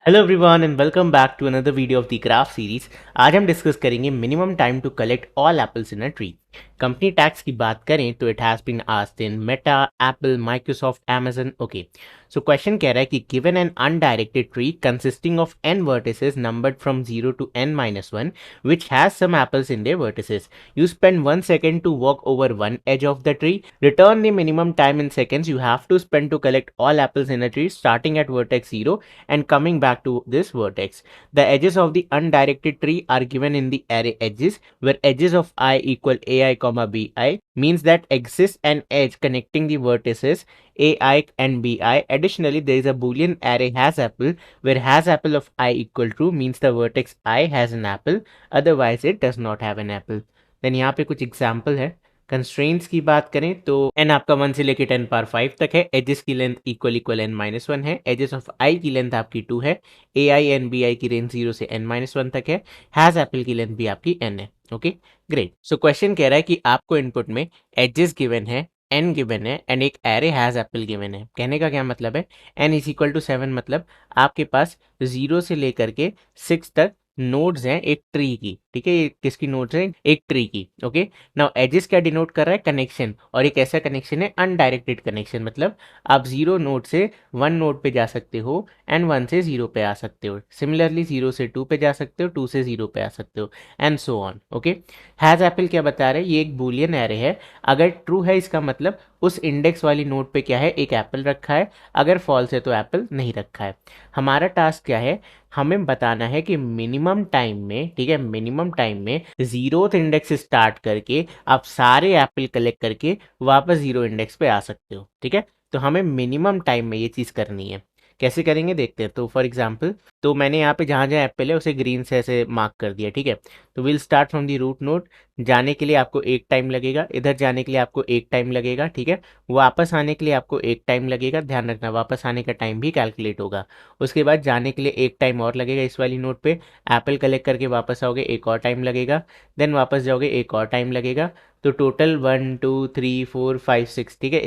Hello everyone and welcome back to another video of the graph series. आज हम discuss करेंगे minimum time to collect all apples in a tree. Company tax की बात करें तो it has been asked in Meta, Apple, Microsoft, Amazon. Okay, so question कह रहा है कि given an undirected tree consisting of n vertices numbered from 0 to n-1 which has some apples in their vertices. You spend 1 second to walk over one edge of the tree. Return the minimum time in seconds you have to spend to collect all apples in a tree starting at vertex 0 and coming back to this vertex. The edges of the undirected tree are given in the array edges, where edges of I equal ai comma bi means that exists an edge connecting the vertices ai and bi. Additionally, there is a boolean array hasApple, where hasApple of I equal true means the vertex I has an apple, otherwise it does not have an apple. Then यहाँ पे कुछ example है। Constraints की बात करें तो n आपका 1 से लेकर 10 पावर 5 तक है। एजेस की लेंथ इक्वल इक्वल n-1 है। एजेस ऑफ i की लेंथ आपकी 2 है। ai एंड bi की रेंज 0 से n-1 तक है। हैज एप्पल की लेंथ भी आपकी n है। Okay, great. सो क्वेश्चन कह रहा है कि आपको इनपुट में एजेस गिवन है, n गिवन है एंड एक एरे हैज एप्पल गिवन है। कहने का क्या मतलब है, n इज इक्वल टू 7 मतलब आपके पास 0 से लेकर के 6 तक नोड्स हैं एक ट्री की। ठीक है, ये किसकी नोड्स हैं? एक ट्री की। ओके, नाउ एजेस क्या डिनोट कर रहा है? कनेक्शन। और एक ऐसा कनेक्शन है अनडायरेक्टेड कनेक्शन, मतलब आप 0 नोड से 1 नोड पे जा सकते हो एंड 1 से 0 पे आ सकते हो। सिमिलरली 0 से 2 पे जा सकते हो, 2 से 0 पे आ सकते हो and so on. Okay, has Apple क्या बता रहे हैं? ये एक बूलियन एरे है। अगर ट्रू है इसका मतलब उस इंडेक्स वाली नोड पे क्या है? एक एप्पल रखा है। अगर फॉल्स है तो एप्पल नहीं रखा है। हमारा टास्क क्या है? हमें बताना है कि मिनिमम टाइम में, ठीक है, मिनिमम टाइम में 0th इंडेक्स स्टार्ट करके आप सारे एप्पल कलेक्ट करके वापस 0 इंडेक्स पे आ सकते हो। ठीक है, तो हमें मिनिमम टाइम में ये चीज़ करनी है। कैसे करेंगे देखते हैं। तो फॉर एग्जांपल, तो मैंने यहाँ पे जहाँ जहाँ एप्पल है उसे ग्रीन से ऐसे मार्क कर दिया। ठीक है, तो will start from the root node. जाने के लिए आपको एक टाइम लगेगा, इधर जाने के लिए आपको एक टाइम लगेगा। ठीक है, वापस आने के लिए आपको एक टाइम लगेगा। ध्यान रखना, वापस आने का टाइम भी कैलकुलेट होगा। उसके बाद जाने के लिए एक टाइम और लगेगा इस वाली नोट पे। एप्पल कलेक्ट करके वापस आओगे, एक और टाइम लगेगा। देन वापस जाओगे, एक और टाइम लगेगा। तो टोटल 1 2 3 4 5 6, ठीक है,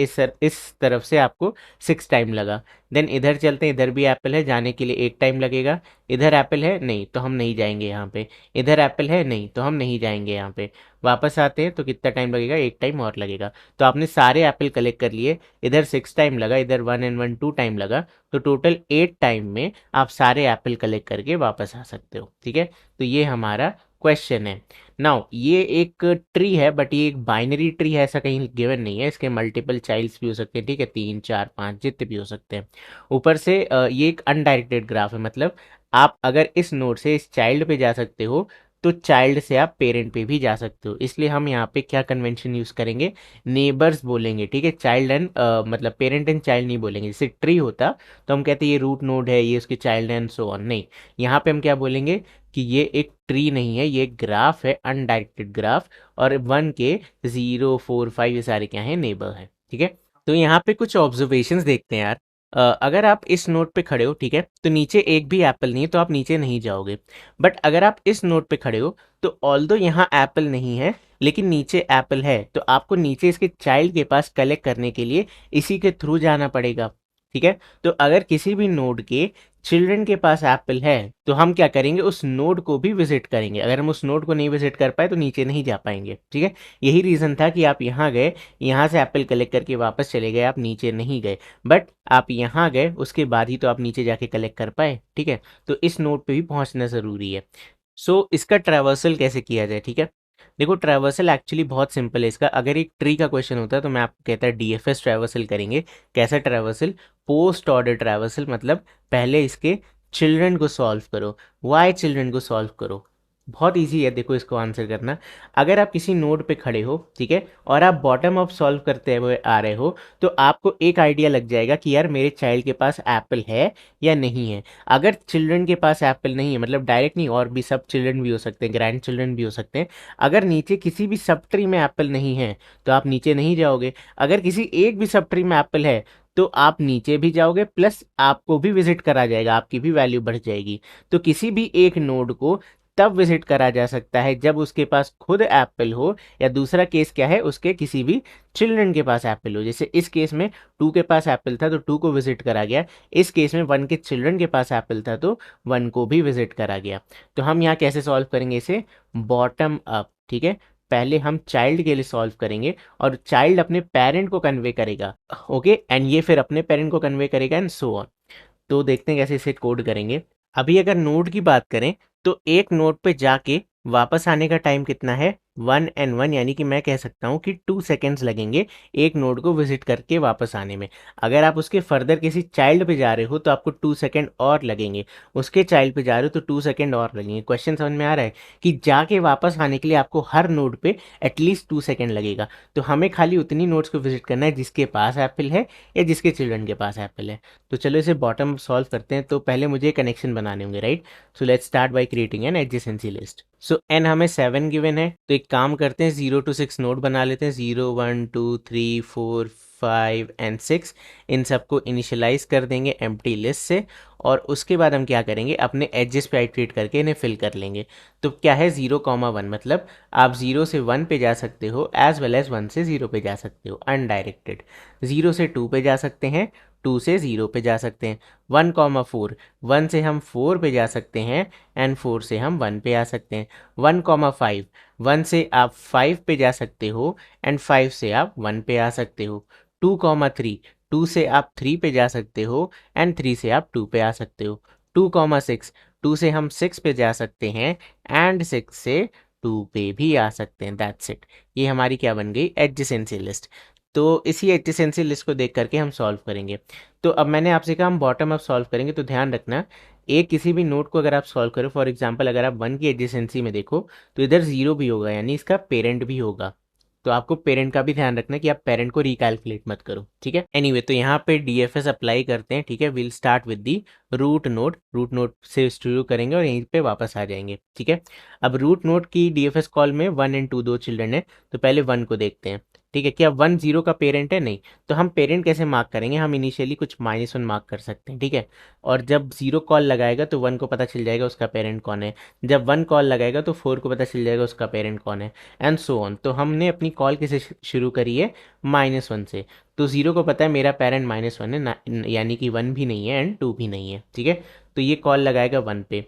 इस तरफ से आपको 6 टाइम लगा। देन इधर चलते हैं, इधर भी एप्पल है, जाने के लिए एक टाइम लगेगा। इधर एप्पल है नहीं तो हम नहीं जाएंगे यहाँ पे। इधर एप्पल है नहीं तो हम नहीं जाएंगे यहाँ पे। वापस आते हैं तो कितना टाइम लगेगा? एक टाइम और लगेगा। तो आपने सारे एप्पल कलेक्ट कर लिए। इधर 6 टाइम लगा, इधर 1 एंड 1 2 टाइम लगा। तो टोटल 8 टाइम में आप सारे एप्पल कलेक्ट करके वापस आ सकते हो। ठीक है, तो ये हमारा क्वेश्चन है। नाउ ये एक ट्री है, बट ये एक बाइनरी ट्री है, ऐसा कहीं गिवन नहीं है। इसके मल्टीपल चाइल्ड्स भी हो सकते हैं। ठीक है, 3 4 5 जितने भी हो सकते हैं। ऊपर से ये एक अनडायरेक्टेड ग्राफ है, मतलब आप अगर इस नोड से इस चाइल्ड पे जा सकते हो तो चाइल्ड से आप पेरेंट पे भी जा सकते हो। इसलिए हम यहाँ पे क्या कन्वेंशन यूज करेंगे? नेबर्स बोलेंगे। ठीक है, चाइल्ड एंड मतलब पेरेंट एंड चाइल्ड नहीं बोलेंगे। जैसे ट्री होता तो हम कहते हैं ये रूट नोड है, ये उसके चाइल्ड एंड सो ऑन। नहीं, यहाँ पे हम क्या बोलेंगे कि ये एक ट्री नहीं है, ये एक ग्राफ है, अनडायरेक्टेड ग्राफ। और 1 के 0 4 5 ये सारे क्या है? नेबर है। ठीक है, तो यहाँ पे कुछ ऑब्जर्वेशंस देखते हैं यार। अगर आप इस नोट पे खड़े हो, ठीक है, तो नीचे एक भी एप्पल नहीं है तो आप नीचे नहीं जाओगे। बट अगर आप इस नोट पे खड़े हो तो ऑल्दो यहाँ एप्पल नहीं है लेकिन नीचे एप्पल है, तो आपको नीचे इसके चाइल्ड के पास कलेक्ट करने के लिए इसी के थ्रू जाना पड़ेगा। ठीक है, तो अगर किसी भी नोड के चिल्ड्रन के पास एप्पल है तो हम क्या करेंगे? उस नोड को भी विजिट करेंगे। अगर हम उस नोड को नहीं विजिट कर पाए तो नीचे नहीं जा पाएंगे। ठीक है, यही रीज़न था कि आप यहाँ गए, यहाँ से एप्पल कलेक्ट करके वापस चले गए, आप नीचे नहीं गए। बट आप यहाँ गए उसके बाद ही तो आप नीचे जाके कलेक्ट कर पाए। ठीक है, तो इस नोड पे भी पहुँचना ज़रूरी है। सो इसका ट्रैवर्सल कैसे किया जाए? ठीक है, देखो ट्रैवर्सल एक्चुअली बहुत सिंपल है इसका। अगर एक ट्री का क्वेश्चन होता है तो मैं आपको कहता है डीएफएस ट्रैवर्सल करेंगे। कैसा ट्रैवर्सल? पोस्ट ऑर्डर ट्रैवर्सल, मतलब पहले इसके चिल्ड्रन को सॉल्व करो। वाई चिल्ड्रन को सॉल्व करो? बहुत इजी है, देखो इसको आंसर करना। अगर आप किसी नोड पे खड़े हो, ठीक है, और आप बॉटम अप सॉल्व करते हुए आ रहे हो तो आपको एक आइडिया लग जाएगा कि यार मेरे चाइल्ड के पास एप्पल है या नहीं है। अगर चिल्ड्रन के पास एप्पल नहीं है, मतलब डायरेक्ट नहीं, और भी सब चिल्ड्रन भी हो सकते हैं, ग्रैंड चिल्ड्रन भी हो सकते हैं। अगर नीचे किसी भी सब ट्री में एप्पल नहीं है तो आप नीचे नहीं जाओगे। अगर किसी एक भी सब ट्री में एप्पल है तो आप नीचे भी जाओगे, प्लस आपको भी विजिट करा जाएगा, आपकी भी वैल्यू बढ़ जाएगी। तो किसी भी एक नोड को तब विजिट करा जा सकता है जब उसके पास खुद एप्पल हो, या दूसरा केस क्या है, उसके किसी भी चिल्ड्रन के पास एप्पल हो। जैसे इस केस में 2 के पास एप्पल था तो 2 को विजिट करा गया, इस केस में 1 के चिल्ड्रन के पास एप्पल था तो 1 को भी विजिट करा गया। तो हम यहाँ कैसे सॉल्व करेंगे इसे, बॉटम अप, ठीक है। पहले हम चाइल्ड के लिए सॉल्व करेंगे और चाइल्ड अपने पेरेंट को कन्वे करेगा, ओके, एंड ये फिर अपने पेरेंट को कन्वे करेगा एंड सो ऑन। तो देखते हैं कैसे इसे कोड करेंगे। अभी अगर नोड की बात करें तो एक नोड पे जाके वापस आने का टाइम कितना है, 1 यानी कि मैं कह सकता हूँ कि 2 सेकेंड्स लगेंगे एक नोड को विजिट करके वापस आने में। अगर आप उसके फर्दर किसी चाइल्ड पे जा रहे हो तो आपको 2 सेकेंड और लगेंगे, उसके चाइल्ड पे जा रहे हो तो 2 सेकेंड और लगेंगे। क्वेश्चन समझ में आ रहा है कि जाके वापस आने के लिए आपको हर नोड पे एटलीस्ट 2 सेकेंड लगेगा। तो हमें खाली उतनी नोड्स को विजिट करना है जिसके पास एप्पल है या जिसके चिल्ड्रन के पास एप्पल है। तो चलो इसे बॉटम सॉल्व करते हैं। तो पहले मुझे कनेक्शन बनाने होंगे, right. So let's start by creating an adjacency list. So n हमें 7 गिवन है, तो एक काम करते हैं 0 to 6 नोड बना लेते हैं, 0 1 2 3 4 5 एंड 6। इन सबको इनिशियलाइज कर देंगे एम्प्टी लिस्ट से, और उसके बाद हम क्या करेंगे, अपने एजेस पे आइट्रेट करके इन्हें फिल कर लेंगे। तो क्या है 0,1, मतलब आप 0 से 1 पे जा सकते हो एज वेल एज 1 से 0 पे जा सकते हो अनडायरेक्टेड। 0 से 2 पे जा सकते हैं, 2 से 0 पे जा सकते हैं। 1,4, 1 से हम 4 पे जा सकते हैं एंड 4 से हम 1 पे आ सकते हैं। 1,5, 1 से आप 5 पे जा सकते हो एंड 5 से आप 1 पे आ सकते हो। 2,3, 2 से आप 3 पे जा सकते हो एंड 3 से आप 2 पे आ सकते हो। 2,6, 2 से हम 6 पे जा सकते हैं एंड 6 से 2 पे भी आ सकते हैं। That's it. ये हमारी क्या बन गई, एडजेसेंसी लिस्ट। तो इसी एडजेसेंसी लिस्ट को देख करके हम सॉल्व करेंगे। तो अब मैंने आपसे कहा हम बॉटम अप सॉल्व करेंगे, तो ध्यान रखना एक किसी भी नोड को अगर आप सॉल्व करो, फॉर एग्जांपल अगर आप 1 की एडजेसेंसी में देखो तो इधर 0 भी होगा, यानी इसका पेरेंट भी होगा। तो आपको पेरेंट का भी ध्यान रखना कि आप पेरेंट को रिकैलकुलेट मत करो, ठीक है। एनीवे तो यहाँ पे डीएफएस अप्लाई करते हैं, ठीक है। Will start with the root node, root node से शुरू करेंगे और यहीं पे वापस आ जाएंगे, ठीक है। अब रूट नोड की डीएफएस कॉल में 1 एंड 2 दो चिल्ड्रन है, तो पहले 1 को देखते हैं, ठीक है। क्या 1 0 का पेरेंट है, नहीं। तो हम पेरेंट कैसे मार्क करेंगे, हम इनिशियली कुछ -1 मार्क कर सकते हैं, ठीक है। और जब 0 कॉल लगाएगा तो 1 को पता चल जाएगा उसका पेरेंट कौन है, जब 1 कॉल लगाएगा तो 4 को पता चल जाएगा उसका पेरेंट कौन है, एंड सो ऑन। तो हमने अपनी कॉल किसे शुरू करी है, -1 से। तो 0 को पता है मेरा पेरेंट -1 है, यानी कि 1 भी नहीं है एंड 2 भी नहीं है, ठीक है। तो ये कॉल लगाएगा 1 पे।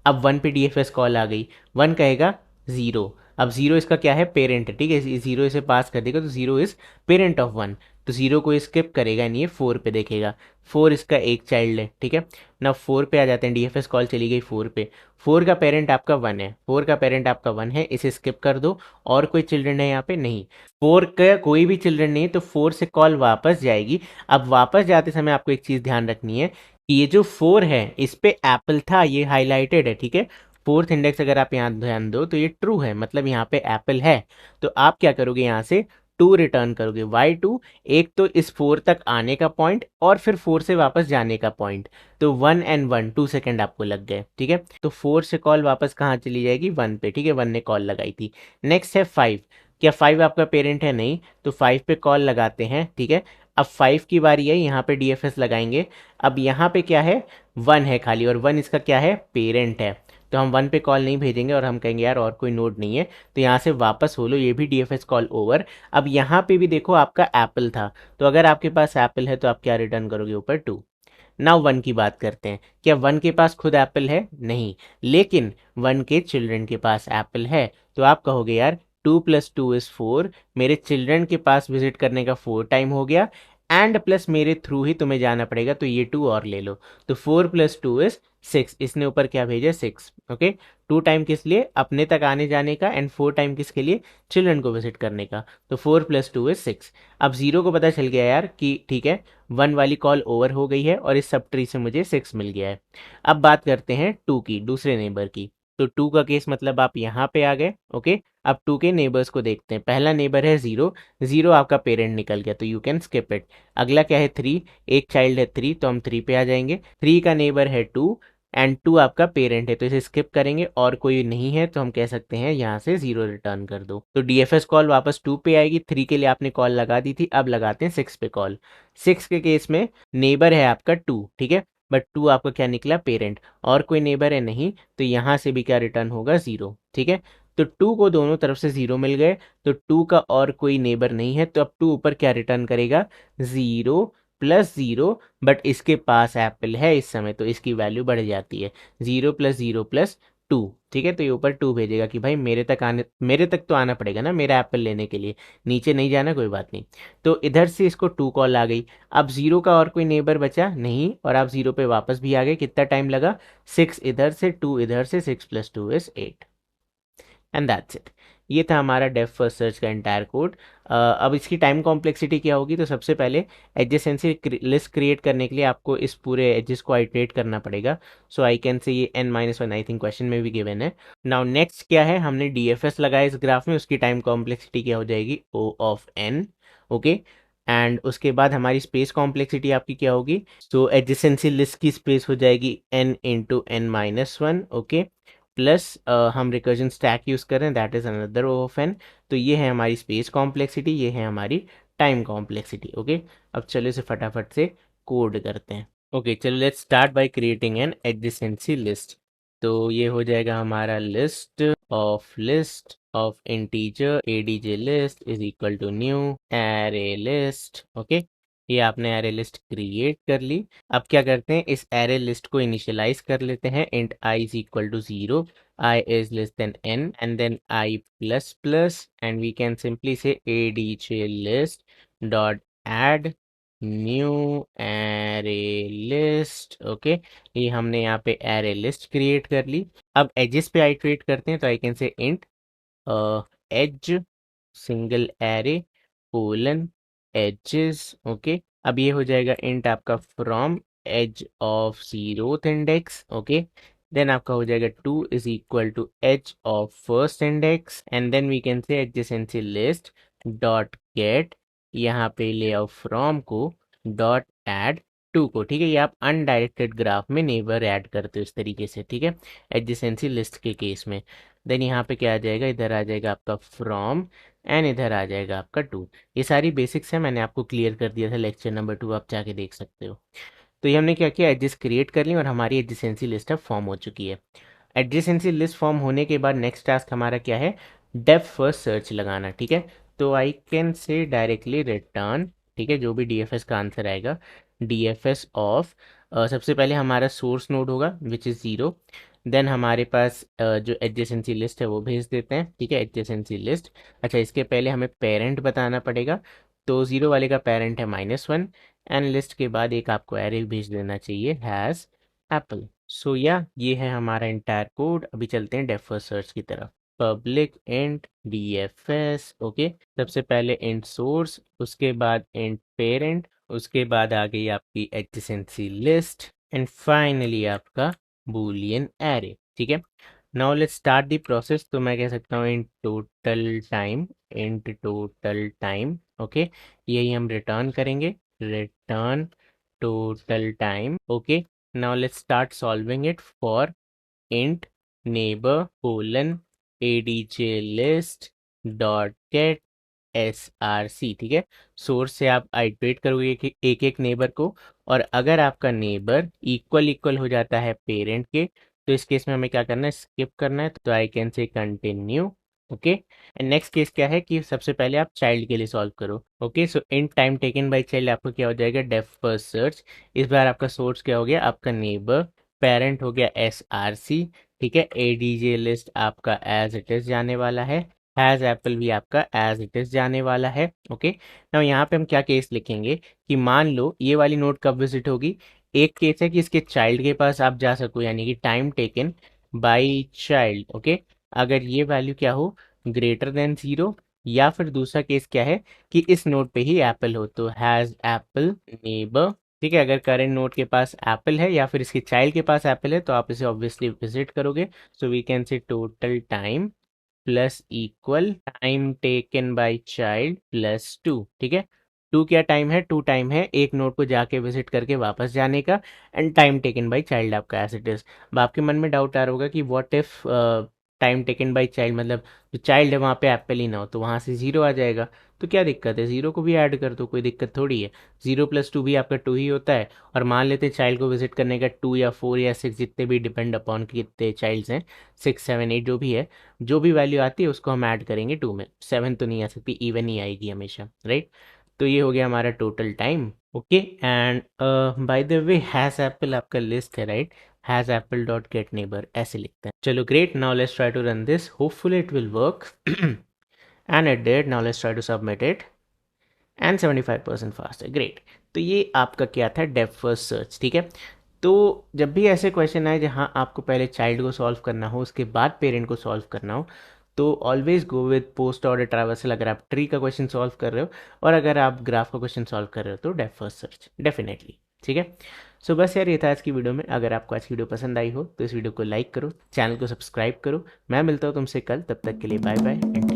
अब 1 पे डीएफएस कॉल आ गई, 1 कहेगा 0। अब 0 इसका क्या है, पेरेंट है, ठीक है। 0 इसे पास कर देगा तो 0 इज पेरेंट ऑफ 1। तो 0 को स्किप करेगा नहीं, ये 4 पे देखेगा। 4 इसका एक चाइल्ड है, ठीक है ना। 4 पे आ जाते हैं, डीएफएस कॉल चली गई 4 पे। 4 का पेरेंट आपका 1 है, 4 का पेरेंट आपका 1 है, इसे स्किप कर दो। और कोई चिल्ड्रन है यहाँ पे, नहीं। 4 का कोई भी चिल्ड्रन नहीं है, तो 4 से कॉल वापस जाएगी। अब वापस जाते समय आपको एक चीज़ ध्यान रखनी है कि ये जो 4 है इस पे एप्पल था, ये हाईलाइटेड है, ठीक है। फोर्थ इंडेक्स अगर आप यहाँ ध्यान दो तो ये ट्रू है, मतलब यहाँ पे एप्पल है। तो आप क्या करोगे, यहाँ से 2 रिटर्न करोगे। वाई 2, एक तो इस 4 तक आने का पॉइंट और फिर 4 से वापस जाने का पॉइंट। तो 1 एंड 1 2 सेकेंड आपको लग गए, ठीक है। तो 4 से कॉल वापस कहाँ चली जाएगी, 1 पे, ठीक है। 1 ने कॉल लगाई थी। नेक्स्ट है 5। क्या 5 आपका पेरेंट है, नहीं। तो 5 पे कॉल लगाते हैं, ठीक है। अब 5 की बारी है, यहाँ पे डीएफएस लगाएंगे। अब यहाँ पे क्या है, 1 है खाली, और 1 इसका क्या है, पेरेंट है। तो हम 1 पे कॉल नहीं भेजेंगे और हम कहेंगे यार और कोई नोड नहीं है, तो यहाँ से वापस हो लो, ये भी डीएफएस कॉल ओवर। अब यहाँ पे भी देखो आपका एप्पल था, तो अगर आपके पास एप्पल है तो आप क्या रिटर्न करोगे, ऊपर 2। नाउ 1 की बात करते हैं। क्या 1 के पास खुद एप्पल है, नहीं। लेकिन 1 के चिल्ड्रन के पास एप्पल है, तो आप कहोगे यार 2 + 2 = 4, मेरे चिल्ड्रन के पास विजिट करने का 4 टाइम हो गया, एंड प्लस मेरे थ्रू ही तुम्हें जाना पड़ेगा, तो ये 2 और ले लो। तो 4 + 2 = 6। इसने ऊपर क्या भेजा, 6, ओके। 2 टाइम किस लिए, अपने तक आने जाने का, एंड 4 टाइम किसके लिए, चिल्ड्रन को विजिट करने का। तो 4 + 2 = 6। अब 0 को पता चल गया यार कि ठीक है 1 वाली कॉल ओवर हो गई है और इस सब ट्री से मुझे 6 मिल गया है। अब बात करते हैं 2 की, दूसरे नेबर की। तो 2 का केस मतलब आप यहाँ पे आ गए, ओके। अब 2 के नेबर्स को देखते हैं। पहला नेबर है 0, 0 आपका पेरेंट निकल गया, तो यू कैन स्किप इट। अगला क्या है 3, एक चाइल्ड है 3, तो हम 3 पे आ जाएंगे। 3 का नेबर है 2 एंड 2 आपका पेरेंट है, तो इसे स्किप करेंगे। और कोई नहीं है तो हम कह सकते हैं यहाँ से 0 रिटर्न कर दो। तो डीएफएस कॉल वापस 2 पे आएगी। 3 के लिए आपने कॉल लगा दी थी, अब लगाते हैं 6 पे कॉल। 6 के केस में नेबर है आपका 2, ठीक है। बट 2 आपका क्या निकला, पेरेंट। और कोई नेबर है नहीं, तो यहाँ से भी क्या रिटर्न होगा, 0। ठीक है, तो 2 को दोनों तरफ से 0 मिल गए, तो 2 का और कोई नेबर नहीं है, तो अब 2 ऊपर क्या रिटर्न करेगा, 0 प्लस 0, बट इसके पास एप्पल है इस समय, तो इसकी वैल्यू बढ़ जाती है, 0 प्लस 0 प्लस 2। ठीक है, तो ये ऊपर 2 भेजेगा कि भाई मेरे तक तो आना पड़ेगा ना मेरा एप्पल लेने के लिए, नीचे नहीं जाना, कोई बात नहीं। तो इधर से इसको 2 कॉल आ गई। अब 0 का और कोई नेबर बचा नहीं, और आप 0 पे वापस भी आ गए। कितना टाइम लगा, 6 इधर से 2 इधर से, 6 plus 2 is 8, and that's it. ये था हमारा डेफ फर्स्ट सर्च का एंटायर कोड। अब इसकी टाइम कॉम्प्लेक्सिटी क्या होगी, तो सबसे पहले एडजेसेंसी लिस्ट क्रिएट करने के लिए आपको इस पूरे एजेस को आइटरेट करना पड़ेगा। सो आई कैन से ये n-1 आई थिंक क्वेश्चन में भी गिवन है। नाउ नेक्स्ट क्या है, हमने डीएफएस लगाया इस ग्राफ में, उसकी टाइम कॉम्प्लेक्सिटी क्या हो जाएगी, O of n। Okay, and उसके बाद हमारी स्पेस कॉम्प्लेक्सिटी आपकी क्या होगी, सो एडजेसेंसी लिस्ट की स्पेस हो जाएगी n into n-1। Okay, plus हम रिकर्जन स्टैक यूज़ कर रहे हैं, that is another O of n. तो ये है हमारी स्पेस कॉम्प्लेक्सिटी, ये है हमारी टाइम कॉम्प्लेक्सिटी। ओके, अब चलो इसे फटाफट से कोड करते हैं। ओके, चलो let's start by creating an adjacency list. तो ये हो जाएगा हमारा list of integer adj list is equal to new array list. Okay, ये आपने एरे लिस्ट क्रिएट कर ली। अब क्या करते हैं, इस एरे लिस्ट को इनिशियलाइज कर लेते हैं, int i is equal to 0, i is less than n, and then i plus plus, and we can simply say adj list dot add new array list. Okay, ये हमने यहाँ पे array list create कर ली। अब edges पे iterate करते हैं, तो I can say int edge single array colon edges. Okay, अब ये हो जाएगा इंट आपका from edge of 0th index. Okay, then आपका हो जाएगा 2 is equal to edge of first index, and then we can say adjacency list dot get, यहाँ पे ले आओ फ्रॉम को डॉट ऐड 2 को। ठीक है, ये आप अनडायरेक्टेड ग्राफ में नेबर ऐड करते हो इस तरीके से। ठीक है, एडजेसेंसी लिस्ट के केस में। देन यहाँ पे क्या आ जाएगा, इधर आ जाएगा आपका फ्रॉम, एंड इधर आ जाएगा आपका 2। ये सारी बेसिक्स है, मैंने आपको क्लियर कर दिया था लेक्चर नंबर 2, आप जाके देख सकते हो। तो ये हमने क्या किया, एडजेस क्रिएट कर ली और हमारी एडजेसेंसी लिस्ट अब फॉर्म हो चुकी है। एडजेसेंसी लिस्ट फॉर्म होने के बाद नेक्स्ट टास्क हमारा क्या है, डेप्थ फर्स्ट सर्च लगाना। ठीक है, तो आई कैन से डायरेक्टली रिटर्न, ठीक है, जो भी डीएफएस का आंसर आएगा, डीएफएस ऑफ सबसे पहले हमारा सोर्स नोड होगा विच इज़ 0। देन हमारे पास जो एडजेसेंसी लिस्ट है वो भेज देते हैं। ठीक है, एडजेसेंसी लिस्ट, अच्छा इसके पहले हमें पेरेंट बताना पड़ेगा, तो 0 वाले का पेरेंट है -1, एंड लिस्ट के बाद एक आपको एरे भेज देना चाहिए हैज़ एप्पल। सो या ये है हमारा इंटायर कोड। अभी चलते हैं डेफ फर्स्ट सर्च की तरफ। Public int DFS. ओके, सबसे पहले इंट सोर्स, उसके बाद इंट पेरेंट, उसके बाद आ गई आपकी एडजेसेंसी लिस्ट, एंड फाइनली आपका बूलियन एरे। ठीक है, now let's start the process. तो मैं कह सकता हूँ इंट टोटल टाइम। ओके, यही हम रिटर्न करेंगे, return total time. Okay, now let's start solving it for int neighbor colon adj list dot get src। ठीक है, सोर्स से आप आइटरेट करोगे एक एक नेबर को, और अगर आपका नेबर इक्वल इक्वल हो जाता है पेरेंट के, तो इस केस में हमें क्या करना है, स्किप करना है। तो आई कैन से continue. Okay, and next case क्या है कि सबसे पहले आप चाइल्ड के लिए सॉल्व करो। Okay, so in time taken by child आपको क्या हो जाएगा, डेफ फर्स्ट सर्च। इस बार आपका सोर्स क्या हो गया, आपका नेबर, पेरेंट हो गया SRC। ठीक है, एडीजे लिस्ट आपका एज इट इज जाने वाला है, हैज एप्पल भी आपका एज इट इज जाने वाला है। ओके, नाउ यहाँ पे हम क्या केस लिखेंगे कि मान लो ये वाली नोट कब विजिट होगी, एक केस है कि इसके चाइल्ड के पास आप जा सको, यानी कि time taken by child. Okay, अगर ये वैल्यू क्या हो, ग्रेटर देन 0, या फिर दूसरा केस क्या है कि इस नोट पे ही एप्पल हो, तो हैज एप्पल नेबर। ठीक है, अगर करेंट नोट के पास एप्पल है या फिर इसके चाइल्ड के पास एप्पल है, तो आप इसे ऑब्वियसली विजिट करोगे। So we can say total time plus equal time taken by child plus 2। ठीक है, 2 क्या टाइम है, 2 टाइम है एक नोट को जाके विजिट करके वापस जाने का, and time taken by child आपका एज इट इज। अब आपके मन में डाउट आ रहा होगा कि what if time taken by child मतलब जो चाइल्ड है वहाँ पे एप्पल ही ना हो, तो वहाँ से 0 आ जाएगा। तो क्या दिक्कत है, 0 को भी ऐड कर दो, कोई दिक्कत थोड़ी है। 0+2 भी आपका 2 ही होता है। और मान लेते हैं चाइल्ड को विजिट करने का 2 या 4 या 6, जितने भी डिपेंड अपॉन कितने चाइल्ड्स हैं, 6 7 8 जो भी है, जो भी वैल्यू आती है उसको हम ऐड करेंगे 2 में। 7 तो नहीं आ सकती, इवन ही आएगी हमेशा, राइट। तो ये हो गया हमारा total time. Okay, and by the way has apple आपका लिस्ट है, right. Has apple dot get neighbour ऐसे लिखते हैं। चलो great, now let's try to run this, hopefully it will work. And it did, now let's try to submit it and 75% fast है, great. तो ये आपका क्या था, डेप्थ फर्स्ट सर्च, ठीक है। तो जब भी ऐसे क्वेश्चन आए जहाँ आपको पहले चाइल्ड को सॉल्व करना हो, उसके बाद पेरेंट को सॉल्व करना हो, तो always go with post order traversal, अगर आप ट्री का क्वेश्चन सॉल्व कर रहे हो, और अगर आप ग्राफ का क्वेश्चन सॉल्व कर रहे हो तो डेप्थ फर्स्ट सर्च डेफिनेटली, ठीक है। सो बस यार, ये था आज की वीडियो में। अगर आपको आज की वीडियो पसंद आई हो तो इस वीडियो को लाइक करो, चैनल को सब्सक्राइब करो। मैं मिलता हूँ तुमसे कल, तब तक के लिए बाय बाय एंड